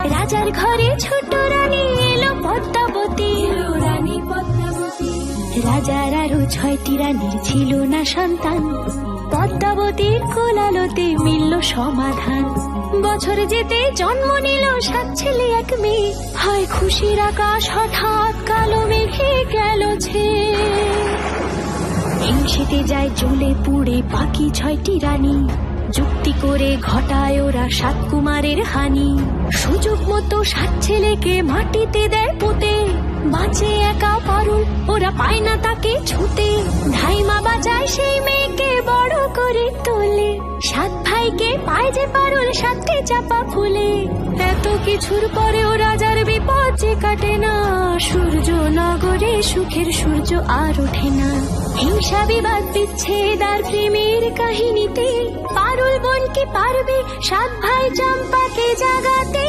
রাজার ঘরে ছোট রানী এলো পদ্মাবতী, রানী পদ্মাবতী। রাজার আরো 6টি রানীর ছিল না সন্তান, পদ্মাবতীর কোলালোতে মিলল সমাধান। বছর যেতে জন্ম নিল 7 ছেলে 1 মেয়ে, হয় খুশির আকাশ হঠাৎ কালো মেঘে গেল ছেয়ে। হিংসেতে যায় জ্বলে পুড়ে বাকি 6টি রানী, যুক্তি করে ঘটায় ওরা 7 কুমারের হানি। সুযোগ মতো 7 ছেলেকে মাটিতে দেয় পুঁতে, বাঁচে একা পারুল, ওরা পায় না তাকে ছুতে। ধাইমা বাজায় সেই মেয়েকে বড় করে তোলে, 7 ভাইকে পায় যে পারুল 7টি চাপা ফুলে। এত কিছুর পরেও রাজার বিপদ যে কাটে না, সূর্য নগরে সুখের সূর্য আর ওঠে না। হিংসা বিবাদ বিচ্ছেদ আর প্রেমের কাহিনীতে পারুল বোন কি পারবে 7 ভাই চম্পাকে জাগাতে।